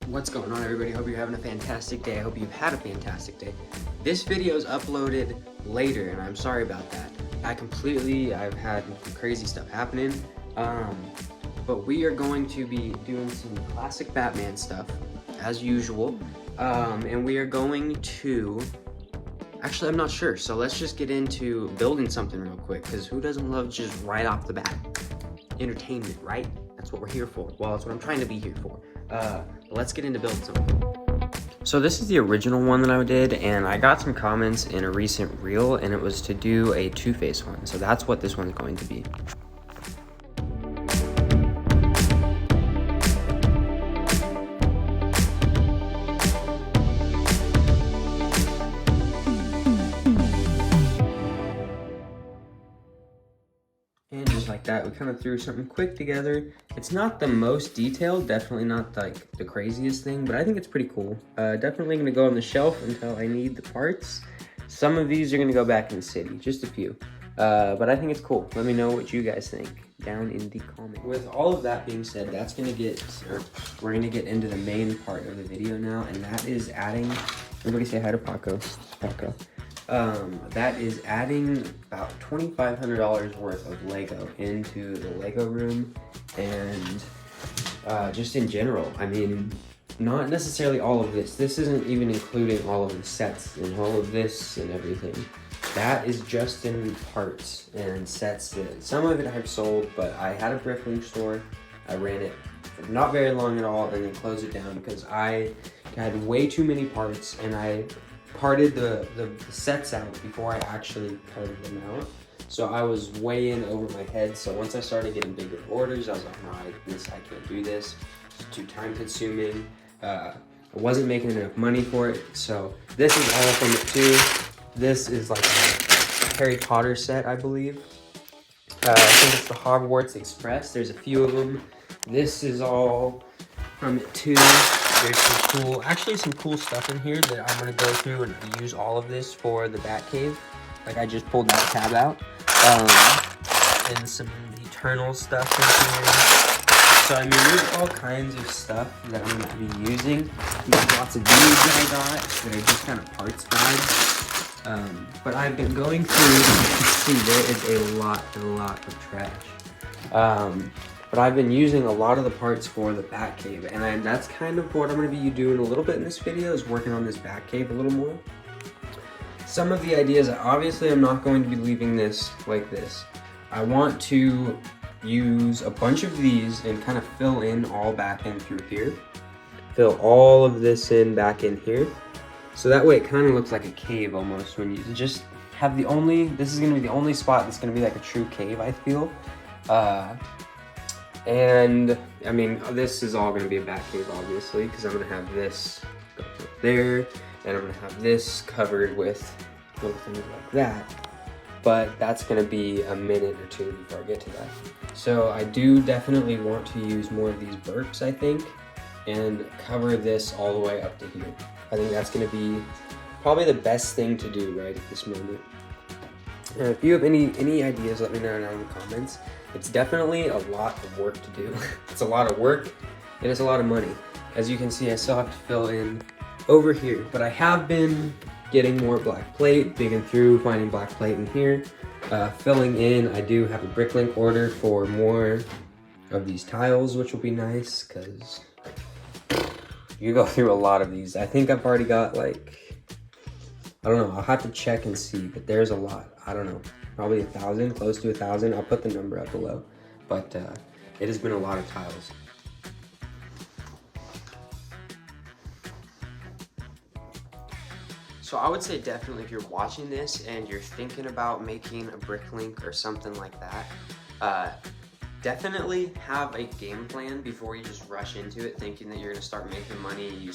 What's going on, everybody? Hope you're having a fantastic day. I hope you've had a fantastic day. This video is uploaded later, and I'm sorry about that. I've had crazy stuff happening. But we are going to be doing some classic Batman stuff, as usual. And we are going to... Actually, I'm not sure, so let's just get into building something real quick, because who doesn't love just right off the bat? Entertainment, right? That's what we're here for. Well, that's what I'm trying to be here for. Let's get into building something. So this is the original one that I did, and I got some comments in a recent reel, and it was to do a Two-Face one. So that's what this one's going to be. And just like that, we kind of threw something quick together. It's not the most detailed, definitely not like the craziest thing, but I think it's pretty cool. Definitely gonna go on the shelf until I need the parts. Some of these are gonna go back in the city, just a few. But I think it's cool. Let me know what you guys think down in the comments. With all of that being said, we're gonna get into the main part of the video now, and that is adding, everybody say hi to Paco. Paco. That is adding about $2,500 worth of Lego into the Lego room, and just in general. I mean, not necessarily all of this. This isn't even including all of the sets and all of this and everything. That is just in parts and sets that some of it I've sold, but I had a Bricklink store. I ran it for not very long at all and then closed it down because I had way too many parts, and I parted the sets out before I actually parted them out. So I was way in over my head. So once I started getting bigger orders, I was like, no, I can't do this. It's too time consuming. I wasn't making enough money for it. So this is all from it too. This is like a Harry Potter set, I believe. I think it's the Hogwarts Express. There's a few of them. This is all from it too. There's some cool stuff in here that I'm gonna go through and use all of this for the Batcave. Like I just pulled that tab out. And some Eternal stuff in here. So I mean, there's all kinds of stuff that I'm gonna be using. There's lots of these that I got that are just kind of parts bags. But I've been going through, you can see there is a lot of trash. But I've been using a lot of the parts for the Batcave, and that's kind of what I'm going to be doing a little bit in this video, is working on this Batcave a little more. Some of the ideas, obviously I'm not going to be leaving this like this. I want to use a bunch of these and kind of fill in all back in through here. Fill all of this in back in here. So that way it kind of looks like a cave almost when you just have this is going to be the only spot that's going to be like a true cave, I feel. And I mean, this is all going to be a Batcave, obviously, because I'm going to have this go up there, and I'm going to have this covered with little things like that. But that's going to be a minute or two before I get to that. So I do definitely want to use more of these Burks, I think, and cover this all the way up to here. I think that's going to be probably the best thing to do right at this moment. And if you have any ideas, let me know down in the comments. It's definitely a lot of work to do. It's a lot of work, and it's a lot of money. As you can see, I still have to fill in over here, but I have been getting more black plate, digging through, finding black plate in here, filling in. I do have a Bricklink order for more of these tiles, which will be nice, because you go through a lot of these. I think I've already got like, I don't know, I'll have to check and see, but there's a lot. I don't know, probably 1,000, close to 1,000. I'll put the number up below, but it has been a lot of tiles. So I would say definitely if you're watching this and you're thinking about making a Bricklink or something like that, definitely have a game plan before you just rush into it thinking that you're gonna start making money. You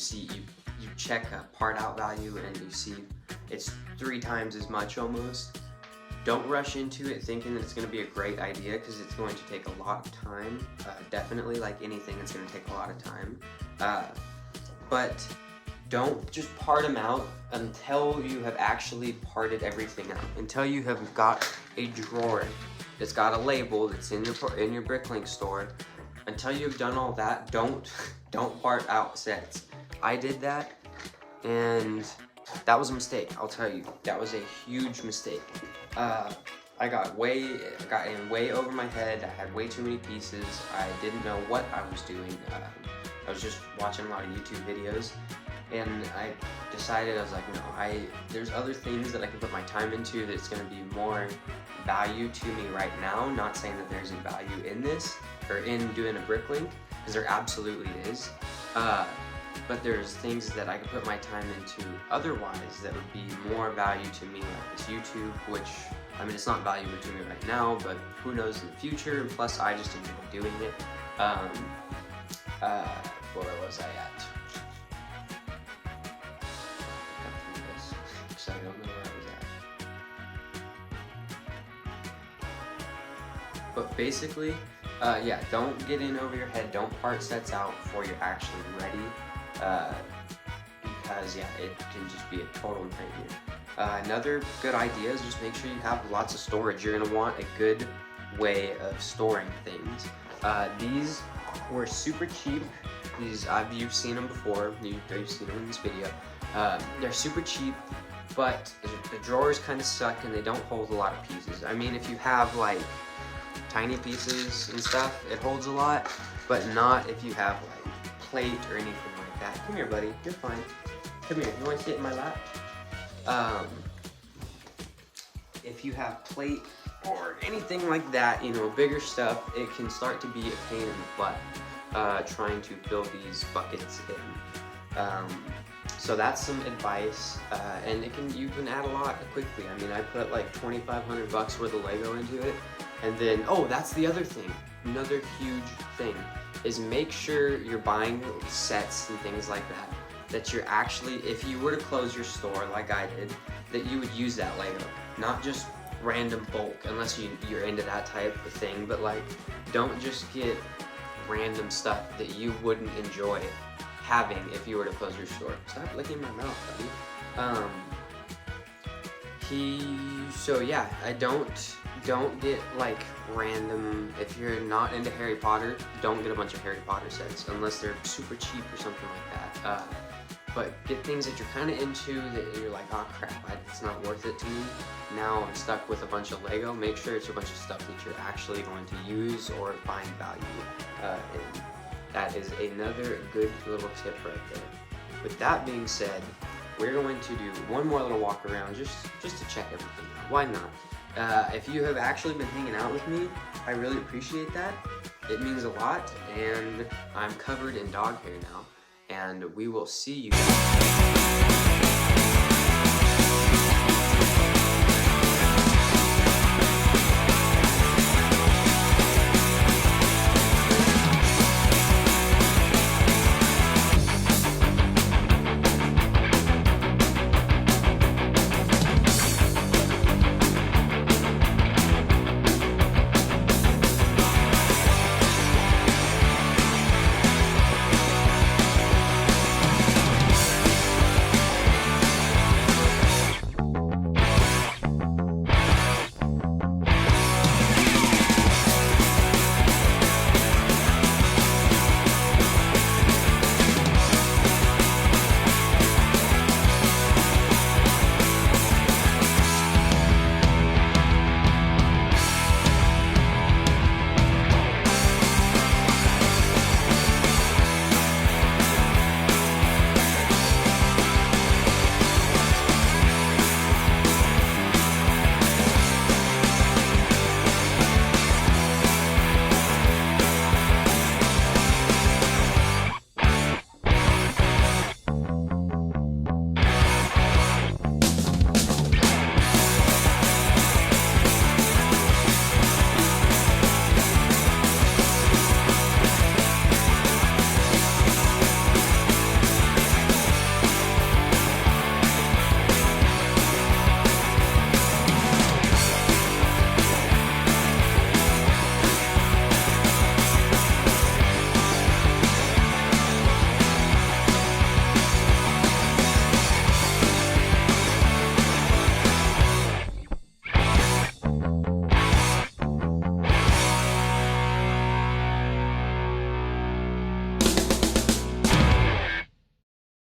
check a part out value and you see it's 3 times as much almost. Don't rush into it thinking that it's going to be a great idea, because it's going to take a lot of time. Definitely, like anything, it's going to take a lot of time. But don't just part them out until you have actually parted everything out. Until you have got a drawer that's got a label that's in your Bricklink store. Until you've done all that, don't don't part out sets. I did that, and that was a mistake. I'll tell you, that was a huge mistake. I got in way over my head. I had way too many pieces. I didn't know what I was doing. I was just watching a lot of YouTube videos, and I decided, I was like, no, there's other things that I can put my time into that's going to be more value to me right now. Not saying that there's a value in this or in doing a bricklink, because there absolutely is. But there's things that I could put my time into otherwise that would be more value to me, like this YouTube, which, I mean, it's not valuable to me right now, but who knows in the future, and plus I just enjoy doing it. Where was I at? Because I don't know where I was at. But basically, yeah, don't get in over your head, don't part sets out before you're actually ready, because yeah, it can just be a total nightmare. Another good idea is just make sure you have lots of storage. You're gonna want a good way of storing things. These were super cheap. You've seen them before, you've seen them in this video. They're super cheap, but the drawers kind of suck and they don't hold a lot of pieces. I mean, if you have like tiny pieces and stuff, it holds a lot, but not if you have like plate or anything like that. Come here, buddy, you're fine. Come here, you want to sit in my lap? If you have plate or anything like that, you know, bigger stuff, it can start to be a pain in the butt trying to fill these buckets in. So that's some advice, and you can add a lot quickly. I mean, I put like $2,500 worth of Lego into it, and then, oh, that's the other thing. Another huge thing is make sure you're buying sets and things like that, that you're actually, if you were to close your store like I did, that you would use that Lego, not just random bulk, unless you're into that type of thing, but like, don't just get random stuff that you wouldn't enjoy having if you were to close your store. Stop licking my mouth, buddy. So yeah, don't get like random, if you're not into Harry Potter, don't get a bunch of Harry Potter sets unless they're super cheap or something like that. But get things that you're kind of into that you're like, oh crap, it's not worth it to me. Now I'm stuck with a bunch of Lego. Make sure it's a bunch of stuff that you're actually going to use or find value in. That is another good little tip right there. With that being said, we're going to do one more little walk around just to check everything out. Why not? If you have actually been hanging out with me, I really appreciate that. It means a lot, and I'm covered in dog hair now. And we will see you guys.